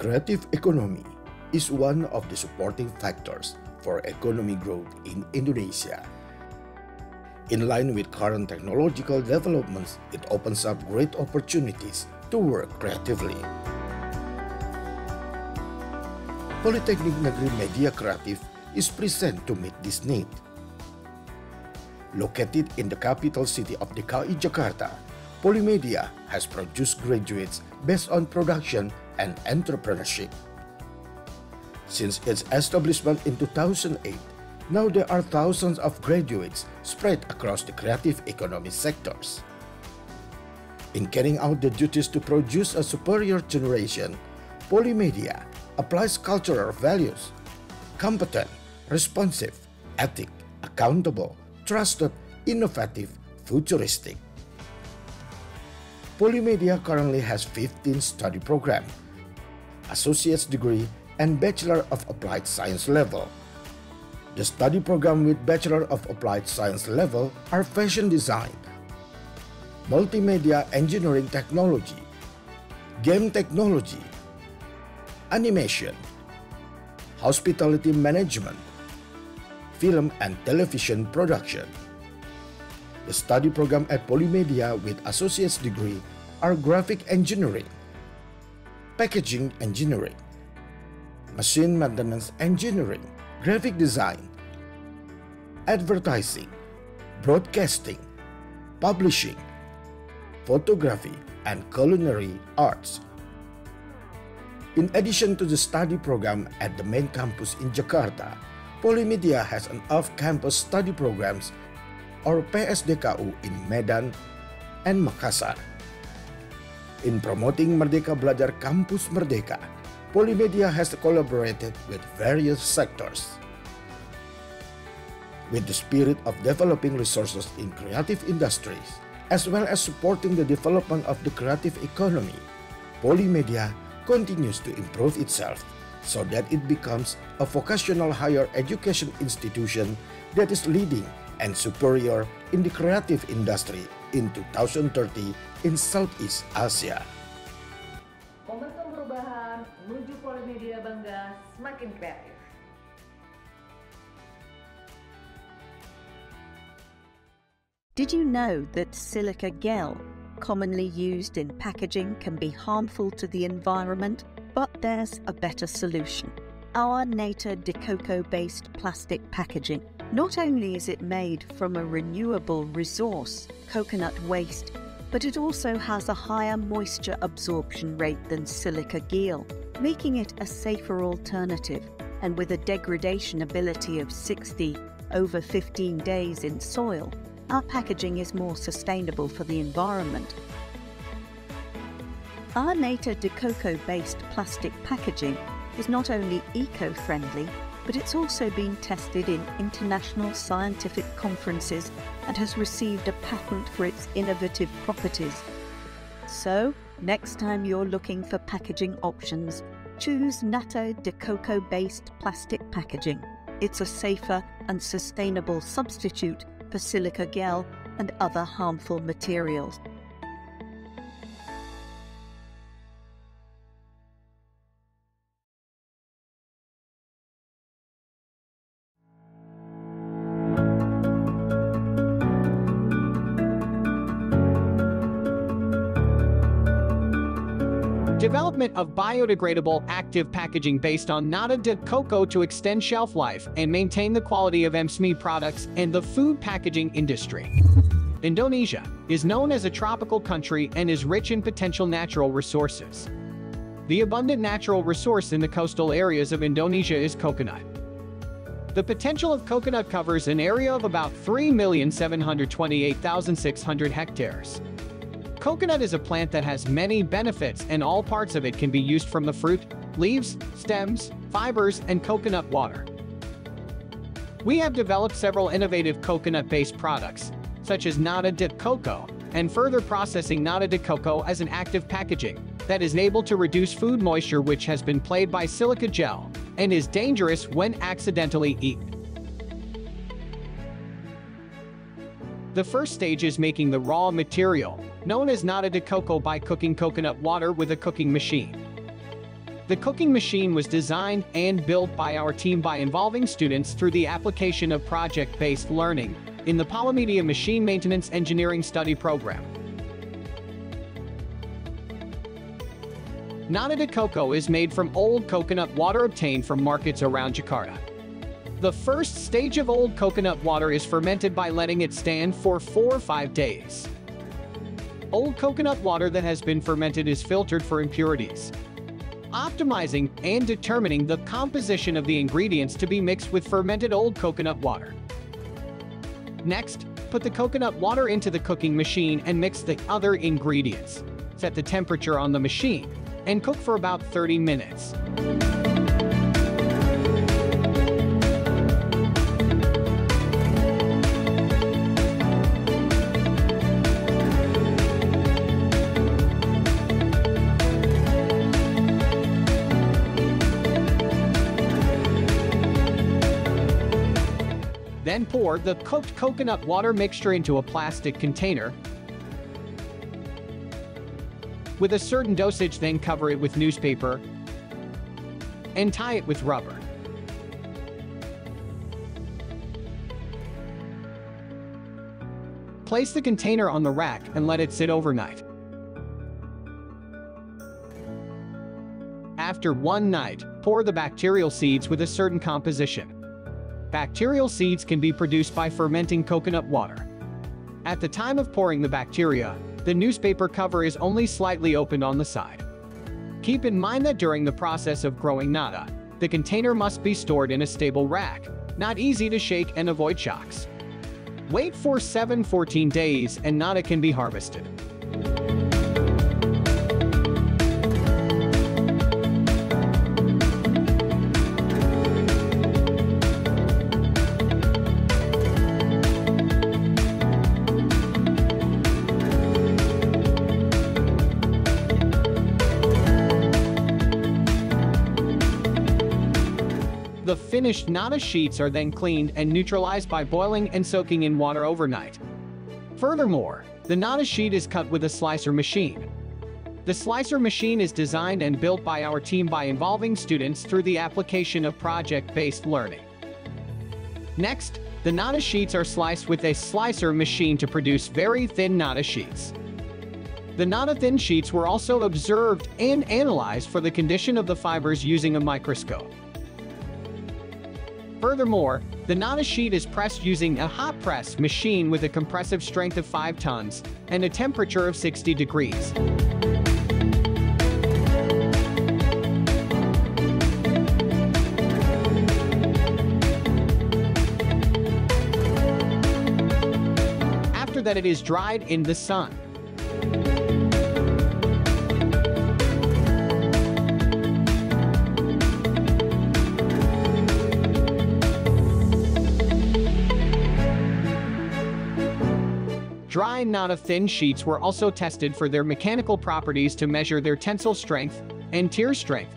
creative economy is one of the supporting factors for economic growth in Indonesia. In line with current technological developments, it opens up great opportunities to work creatively. Politeknik Negeri Media Kreatif is present to meet this need. Located in the capital city of DKI Jakarta, Polimedia has produced graduates based on production and entrepreneurship. Since its establishment in 2008, now there are thousands of graduates spread across the creative economy sectors. In carrying out the duties to produce a superior generation, Polimedia applies cultural values: competent, responsive, ethic, accountable, trusted, innovative, futuristic. Polimedia currently has 15 study programs, associate's degree, and Bachelor of Applied Science level. The study program with Bachelor of Applied Science level are fashion design, multimedia engineering technology, game technology, animation, hospitality management, film and television production. The study program at Polimedia with associate's degree are graphic engineering, packaging engineering, machine maintenance engineering, graphic design, advertising, broadcasting, publishing, photography, and culinary arts. In addition to the study program at the main campus in Jakarta, Polimedia has an off-campus study programs or PSDKU in Medan and Makassar. In promoting Merdeka Belajar Kampus Merdeka, Polimedia has collaborated with various sectors. With the spirit of developing resources in creative industries, as well as supporting the development of the creative economy, Polimedia continues to improve itself so that it becomes a vocational higher education institution that is leading and superior in the creative industry in 2030 in Southeast Asia. Momentum perubahan menuju Polimedia bangga semakin kreatif. Did you know that silica gel, commonly used in packaging, can be harmful to the environment? But there's a better solution. Our Nature de Coco-based plastic packaging. Not only is it made from a renewable resource, coconut waste, but it also has a higher moisture absorption rate than silica gel, making it a safer alternative. And with a degradation ability of 60 over 15 days in soil, our packaging is more sustainable for the environment. Our Nature de Coco-based plastic packaging is not only eco-friendly, but it's also been tested in international scientific conferences and has received a patent for its innovative properties. So, next time you're looking for packaging options, choose Nature de Coco-based plastic packaging. It's a safer and sustainable substitute for silica gel and other harmful materials. Development of biodegradable active packaging based on nata de coco to extend shelf life and maintain the quality of MSME products in the food packaging industry. Indonesia is known as a tropical country and is rich in potential natural resources. The abundant natural resource in the coastal areas of Indonesia is coconut. The potential of coconut covers an area of about 3,728,600 hectares. Coconut is a plant that has many benefits, and all parts of it can be used, from the fruit, leaves, stems, fibers, and coconut water. We have developed several innovative coconut-based products, such as nata de coco, and further processing nata de coco as an active packaging that is able to reduce food moisture, which has been plagued by silica gel and is dangerous when accidentally eaten. The first stage is making the raw material, known as nata de coco, by cooking coconut water with a cooking machine. The cooking machine was designed and built by our team by involving students through the application of project-based learning in the Polimedia Machine Maintenance Engineering Study Program. Nata de coco is made from old coconut water obtained from markets around Jakarta. The first stage of old coconut water is fermented by letting it stand for 4 or 5 days. Old coconut water that has been fermented is filtered for impurities, optimizing and determining the composition of the ingredients to be mixed with fermented old coconut water. Next, put the coconut water into the cooking machine and mix the other ingredients. Set the temperature on the machine and cook for about 30 minutes. Then pour the cooked coconut water mixture into a plastic container. With a certain dosage, then cover it with newspaper and tie it with rubber. Place the container on the rack and let it sit overnight. After 1 night, pour the bacterial seeds with a certain composition. Bacterial seeds can be produced by fermenting coconut water. At the time of pouring the bacteria, the newspaper cover is only slightly opened on the side. Keep in mind that during the process of growing nata, the container must be stored in a stable rack, not easy to shake and avoid shocks. Wait for 14 days and nata can be harvested. The finished nata sheets are then cleaned and neutralized by boiling and soaking in water overnight. Furthermore, the nata sheet is cut with a slicer machine. The slicer machine is designed and built by our team by involving students through the application of project-based learning. Next, the nata sheets are sliced with a slicer machine to produce very thin nata sheets. The nata thin sheets were also observed and analyzed for the condition of the fibers using a microscope. Furthermore, the nata sheet is pressed using a hot press machine with a compressive strength of 5 tons and a temperature of 60 degrees. After that, it is dried in the sun. Dry nata thin sheets were also tested for their mechanical properties to measure their tensile strength and tear strength.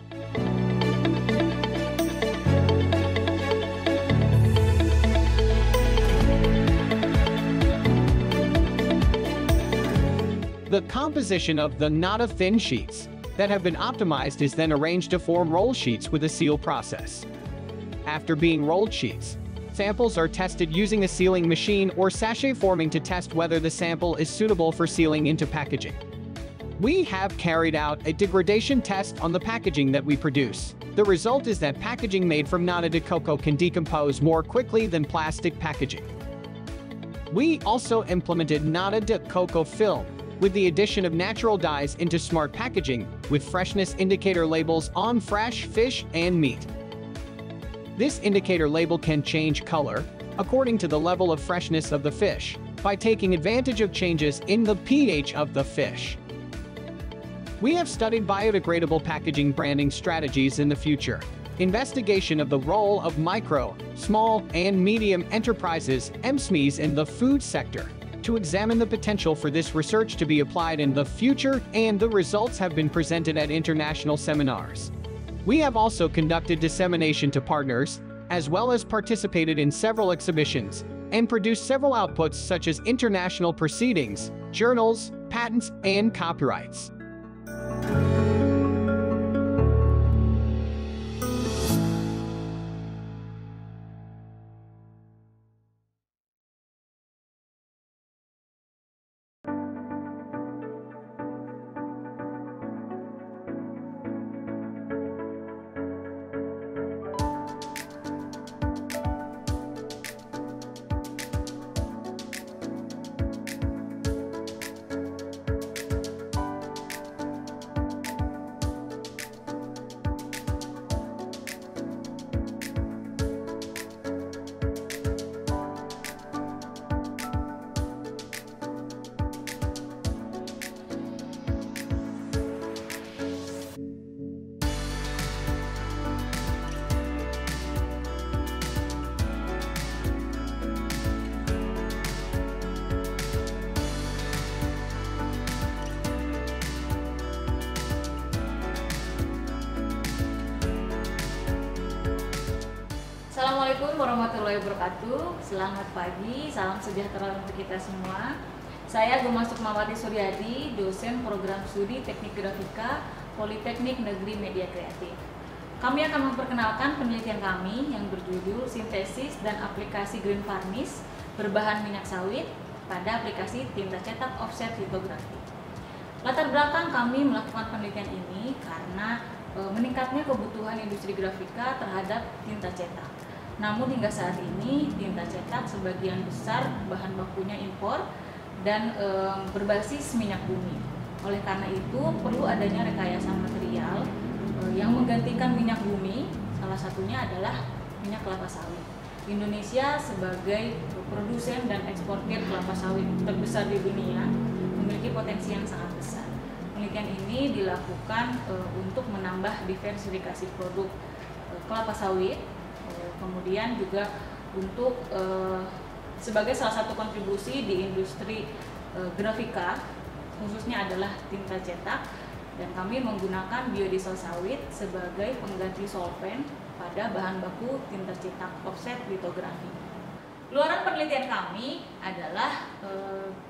The composition of the nata thin sheets that have been optimized is then arranged to form roll sheets with a seal process. After being rolled sheets, samples are tested using a sealing machine or sachet forming to test whether the sample is suitable for sealing into packaging. We have carried out a degradation test on the packaging that we produce. The result is that packaging made from nata de coco can decompose more quickly than plastic packaging. We also implemented nata de coco film with the addition of natural dyes into smart packaging with freshness indicator labels on fresh fish and meat. This indicator label can change color according to the level of freshness of the fish by taking advantage of changes in the pH of the fish. We have studied biodegradable packaging branding strategies in the future, investigation of the role of micro, small, and medium enterprises (MSMEs) in the food sector to examine the potential for this research to be applied in the future, and the results have been presented at international seminars. We have also conducted dissemination to partners, as well as participated in several exhibitions, and produced several outputs such as international proceedings, journals, patents, and copyrights. Assalamualaikum warahmatullahi wabarakatuh. Selamat pagi, salam sejahtera untuk kita semua. Saya Gema Sukmawati Suryadi, dosen program studi Teknik Grafika Politeknik Negeri Media Kreatif. Kami akan memperkenalkan penelitian kami yang berjudul Sintesis dan Aplikasi Green Varnish berbahan minyak sawit pada aplikasi tinta cetak offset litografi. Latar belakang kami melakukan penelitian ini karena meningkatnya kebutuhan industri grafika terhadap tinta cetak. Namun hingga saat ini tinta cetak sebagian besar bahan bakunya impor dan berbasis minyak bumi. Oleh karena itu perlu adanya rekayasa material yang menggantikan minyak bumi. Salah satunya adalah minyak kelapa sawit. Indonesia sebagai produsen dan eksportir kelapa sawit terbesar di dunia memiliki potensi yang sangat besar. Penelitian ini dilakukan untuk menambah diversifikasi produk kelapa sawit. Kemudian juga untuk sebagai salah satu kontribusi di industri grafika, khususnya adalah tinta cetak, dan kami menggunakan biodiesel sawit sebagai pengganti solvent pada bahan baku tinta cetak offset litografi. Luaran penelitian kami adalah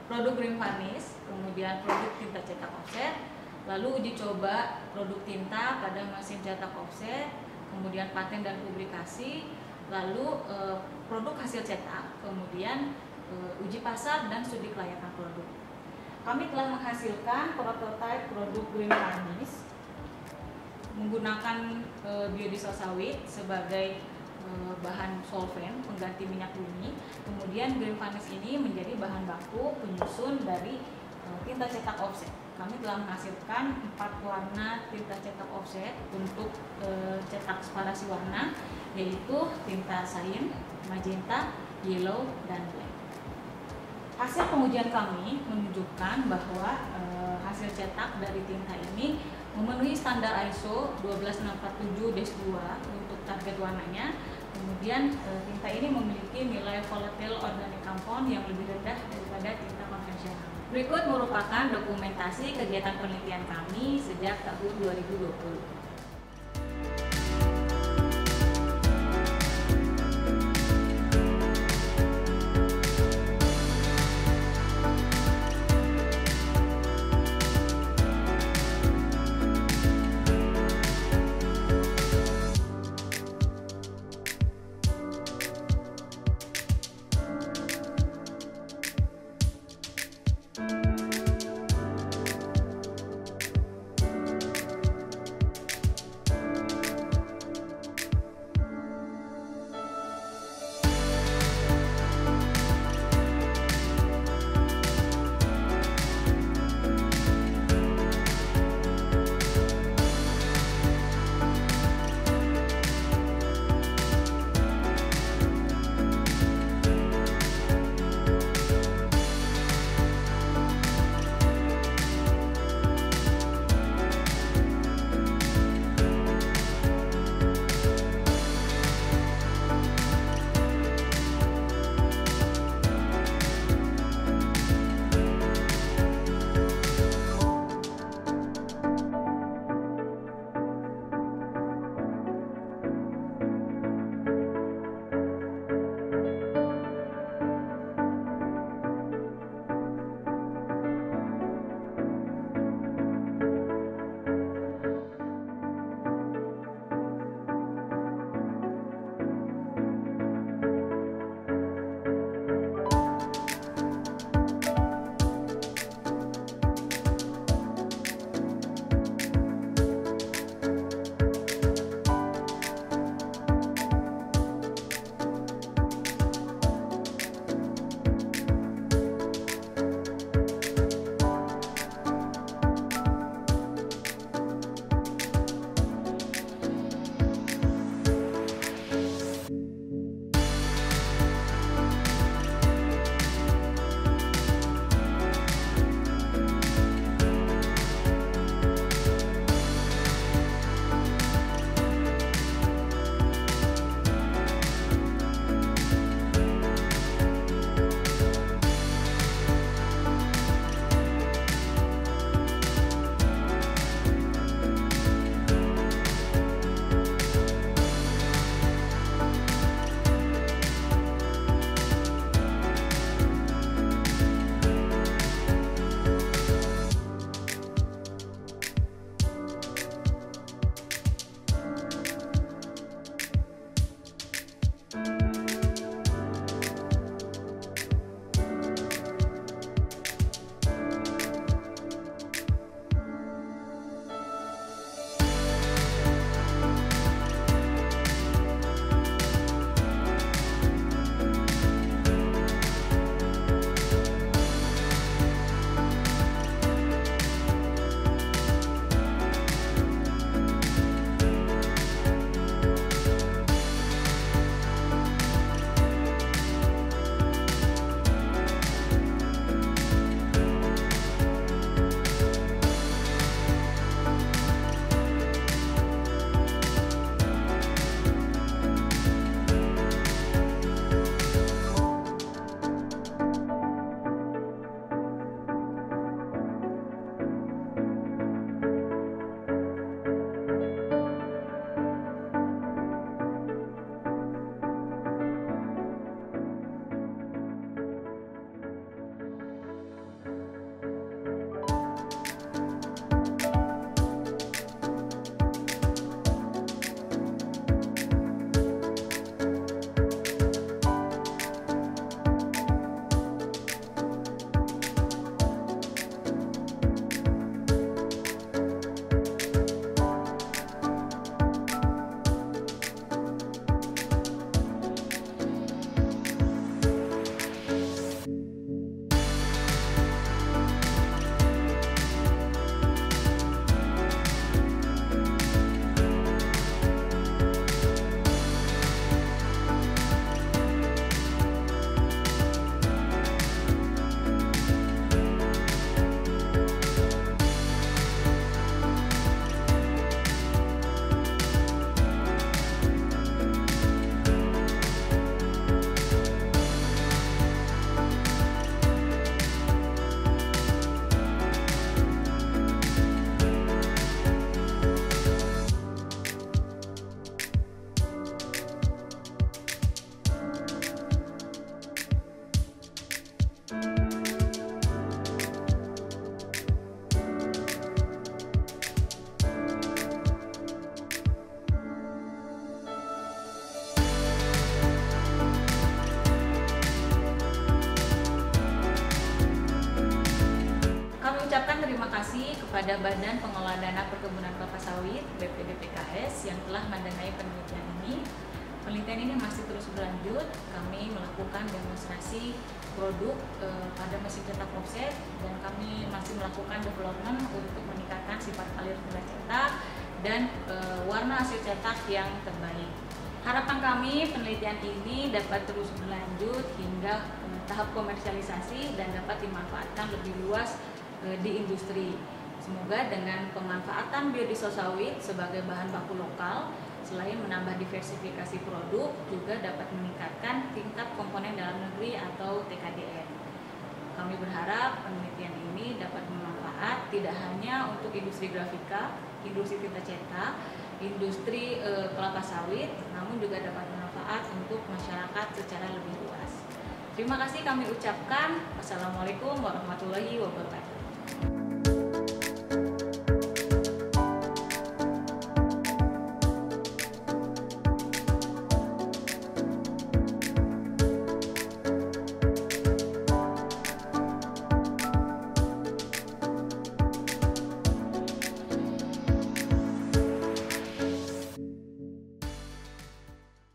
produk green varnish, kemudian produk tinta cetak offset, lalu uji coba produk tinta pada mesin cetak offset, kemudian paten dan publikasi, lalu produk hasil cetak, kemudian uji pasar dan studi kelayakan produk. Kami telah menghasilkan prototipe produk green varnish menggunakan biodiesel sawit sebagai bahan solvent pengganti minyak bumi. Kemudian green varnish ini menjadi bahan baku penyusun dari tinta cetak offset. Kami telah menghasilkan 4 warna tinta cetak offset untuk cetak separasi warna, yaitu tinta cyan, magenta, yellow, dan black. Hasil pengujian kami menunjukkan bahwa hasil cetak dari tinta ini memenuhi standar ISO 12647-2 untuk target warnanya. Kemudian tinta ini memiliki nilai volatile organic compound yang lebih rendah daripada tinta konvensional. Berikut merupakan dokumentasi kegiatan penelitian kami sejak tahun 2020. terima kasih kepada Badan Pengelola Dana Perkebunan Kelapa Sawit (BPDPKS) yang telah mendanai penelitian ini. Penelitian ini masih terus berlanjut. Kami melakukan demonstrasi produk pada mesin cetak offset, dan kami masih melakukan development untuk meningkatkan sifat alir nilai cetak dan warna hasil cetak yang terbaik. Harapan kami penelitian ini dapat terus berlanjut hingga tahap komersialisasi dan dapat dimanfaatkan lebih luas di industri. Semoga dengan pemanfaatan biodiesel sawit sebagai bahan baku lokal, selain menambah diversifikasi produk, juga dapat meningkatkan tingkat komponen dalam negeri atau TKDN. Kami berharap penelitian ini dapat bermanfaat tidak hanya untuk industri grafika, industri tinta cetak, industri kelapa sawit, namun juga dapat bermanfaat untuk masyarakat secara lebih luas. Terima kasih kami ucapkan. Wassalamualaikum warahmatullahi wabarakatuh.